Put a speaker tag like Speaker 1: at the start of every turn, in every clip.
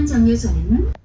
Speaker 1: 정류소에는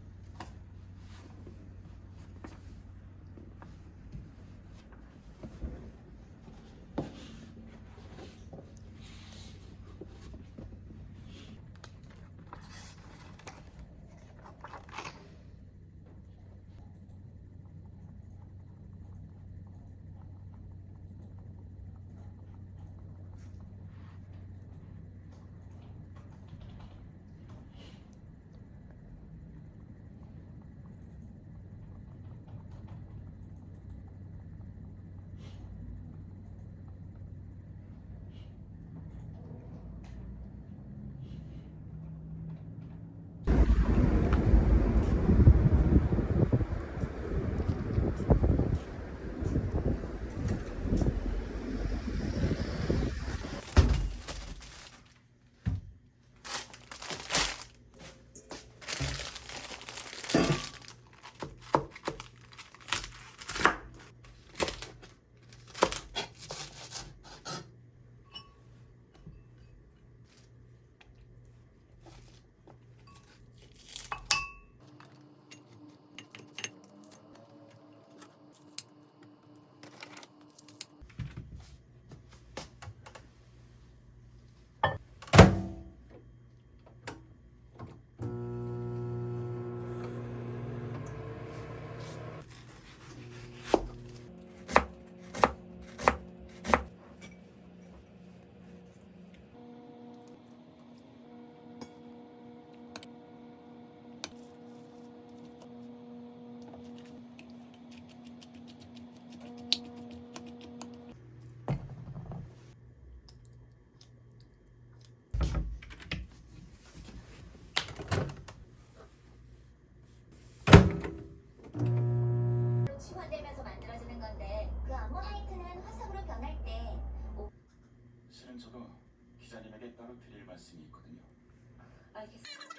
Speaker 2: 치환되면서 만들어지는 건데 그 암모나이트는 화석으로 변할 때
Speaker 3: 실은 저도 기자님에게 따로 드릴 말씀이 있거든요.
Speaker 2: 알겠습니다.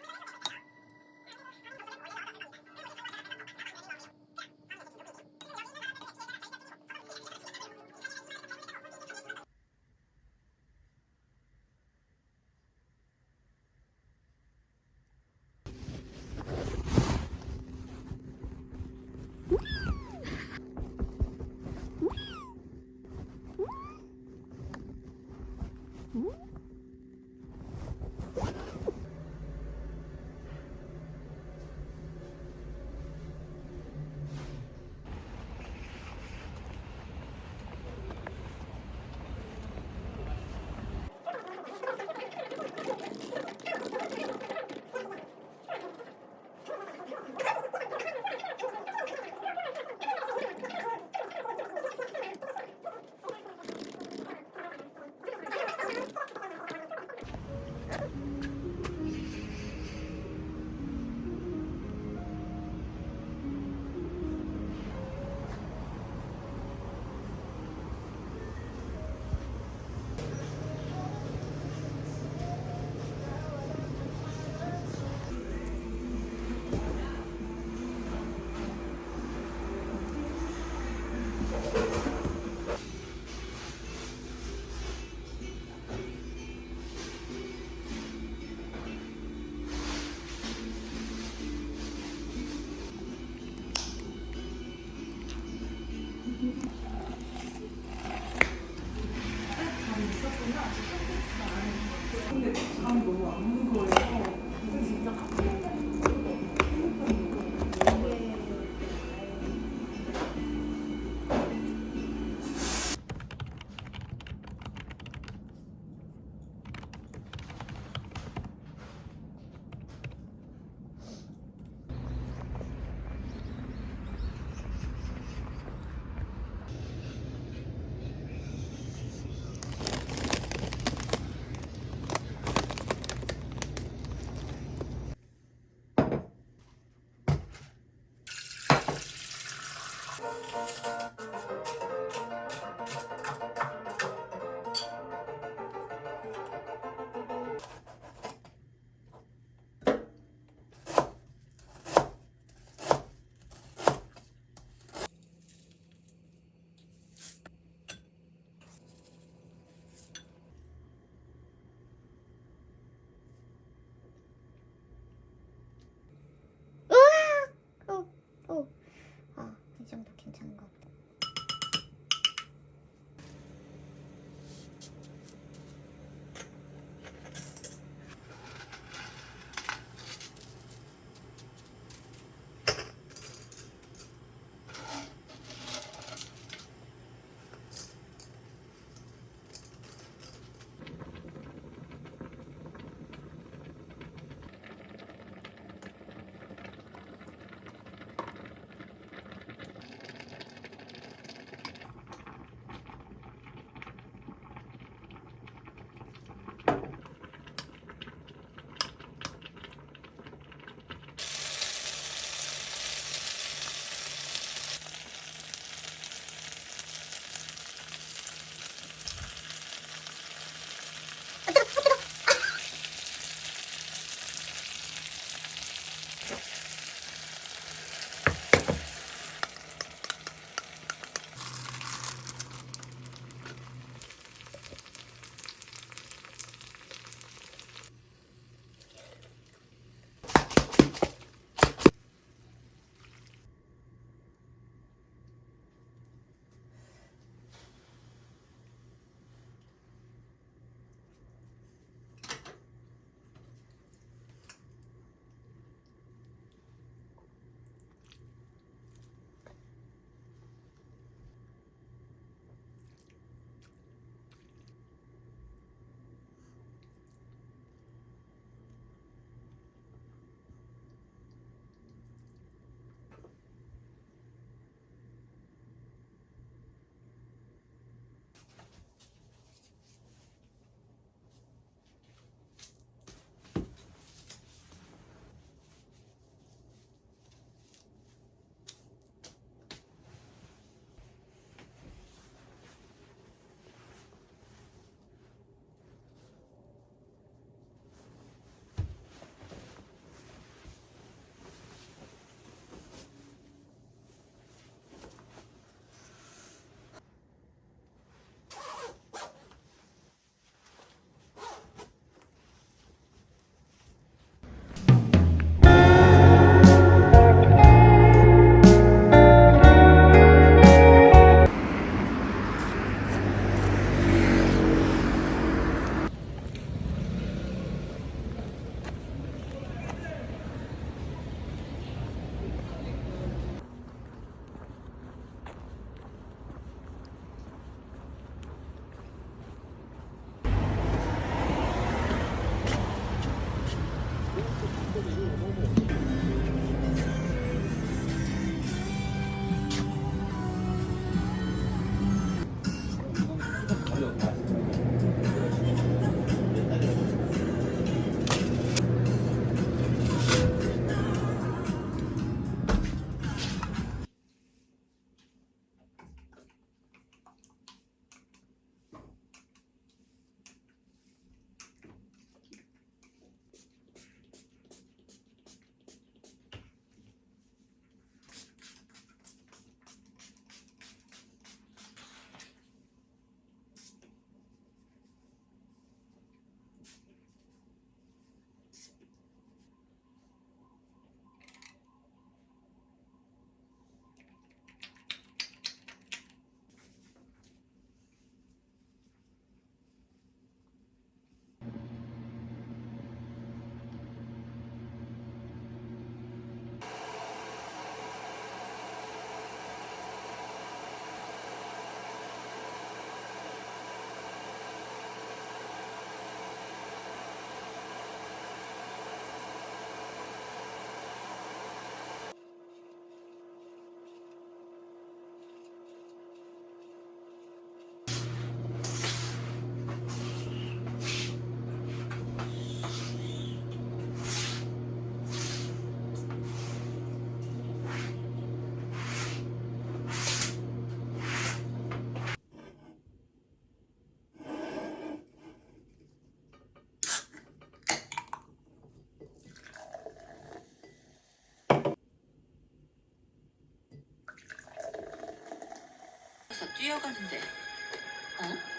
Speaker 1: 앞에서 뛰어가는데, 어?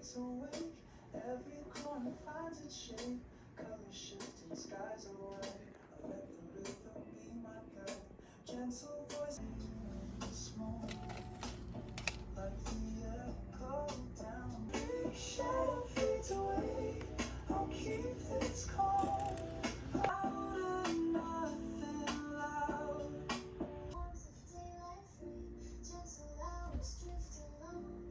Speaker 4: It's awake, every corner finds its shape. Colors shifting, skies are white. I let the rhythm be my guide. Gentle voice, small, like the echo down. Big shadow fades away. I'll keep this calm. Out of nothing loud.
Speaker 2: Arms of daylight free, gentle hours drift alone.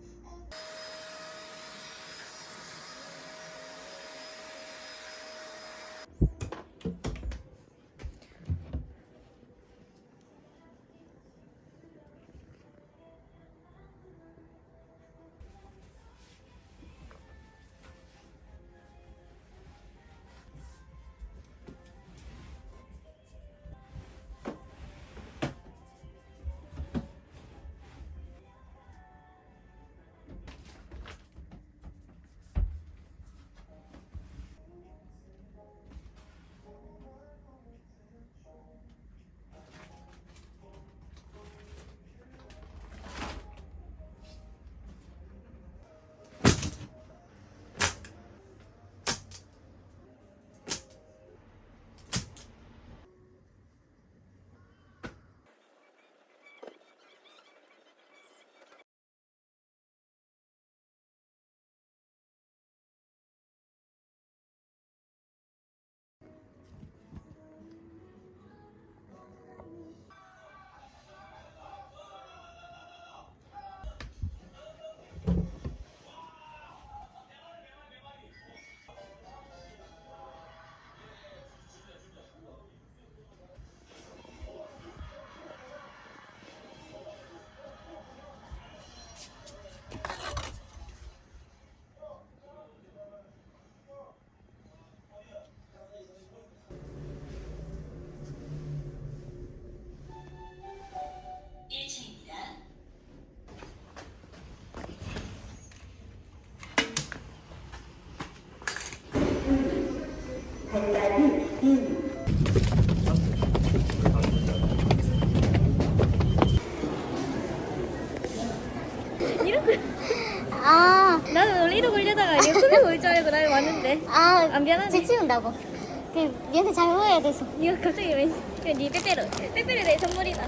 Speaker 5: 이러고 이러다가 얘 소리 올 줄 알고 날 왔는데
Speaker 6: 아,
Speaker 5: 안 미안하네.
Speaker 6: 제 치운다고. 그 얘한테 잘 보여야 돼서.
Speaker 5: 이거 갑자기 왠니 빼빼로 내 선물이다.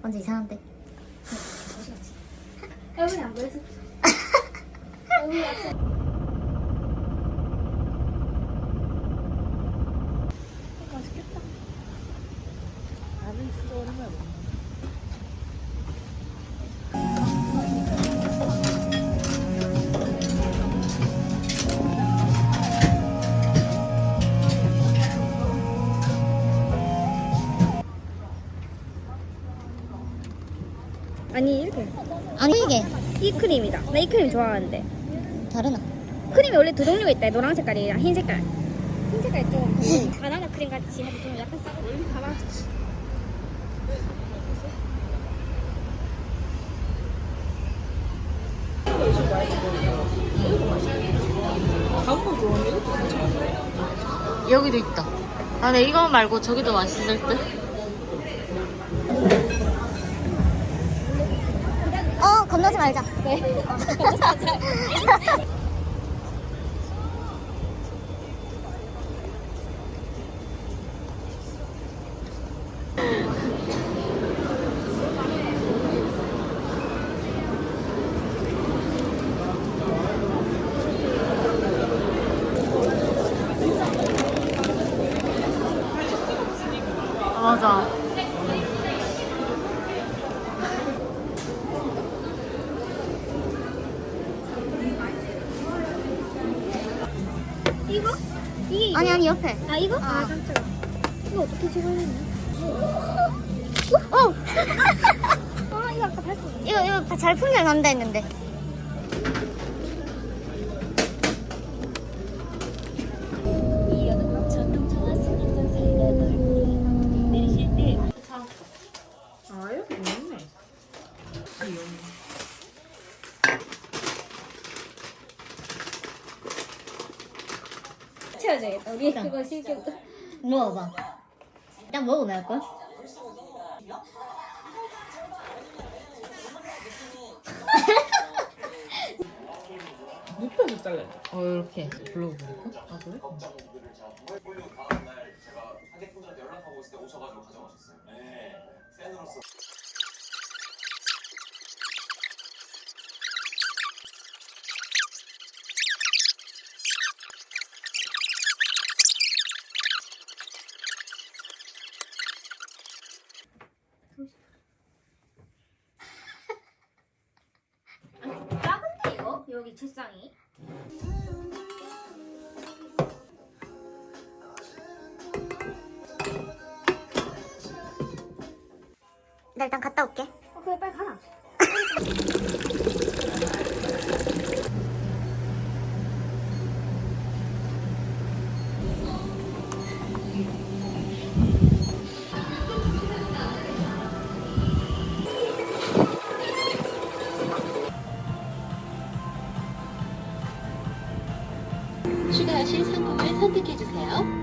Speaker 6: 완전 이상한데.
Speaker 5: 얼굴이 안 보여서. 얼굴이 약간. 맛있겠다. 나는 진짜 오랜만에 먹네. 아니 이렇게
Speaker 6: 아니 이게
Speaker 5: 이 크림이다. 나 이 크림 좋아하는데
Speaker 6: 다르나?
Speaker 5: 크림이 원래 두 종류가 있다. 노란 색깔이랑 흰 색깔. 흰 색깔 좀 바나나 크림 같이 하고 좀 약간 싸고 가방.
Speaker 6: 여기도 있다. 아, 근데 이거 말고 저기도 맛있을 듯? 건너지 말자.
Speaker 5: 네.
Speaker 6: 맞아.
Speaker 5: 이거? 이게
Speaker 6: 아니 옆에.
Speaker 5: 아 이거? 아 깜짝이야. 이거 어떻게 찍어야 되냐? 아 이거 아까 봤었는데.
Speaker 6: 이거 잘 풀려 난다 했는데.
Speaker 1: 전동정화 승강장 사이가 넓으니 내리실 때
Speaker 7: 아 여기 있네.
Speaker 5: 채워줘야겠다. 우리 그거 실격.
Speaker 6: 먹어봐. 일단 먹으면 할걸?
Speaker 7: 눕혀서 잘라야 돼.
Speaker 6: 이렇게 불러보니까?
Speaker 7: 아 그래?
Speaker 3: 홀류 다음 날 제가 하객분들한테 연락하고 있을 때 오셔가지고 가져가셨어요. 네, 팬으로서.
Speaker 5: 작은데 이거? 여기 책상이?
Speaker 6: 나 일단 갔다 올게.
Speaker 5: 그래 빨리 가라.
Speaker 1: 추가하실 상품을 선택해주세요.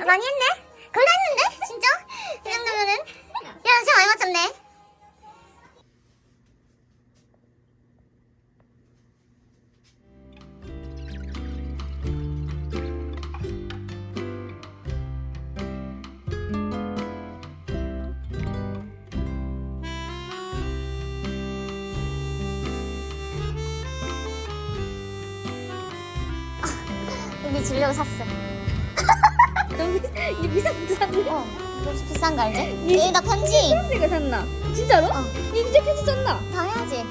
Speaker 6: 많이 했네? 거의 다 했는데? 진짜? 이 정도면은? 야, 시간 많이 맞췄네. 우리 주려고 샀어.
Speaker 5: 이 비싼 거 샀네.
Speaker 6: 비싼 거 알지? 여기다 편지.
Speaker 5: 이거 샀나? 진짜로?
Speaker 6: 어.
Speaker 5: 이 진짜 편지 썼나?
Speaker 6: 다 해야지.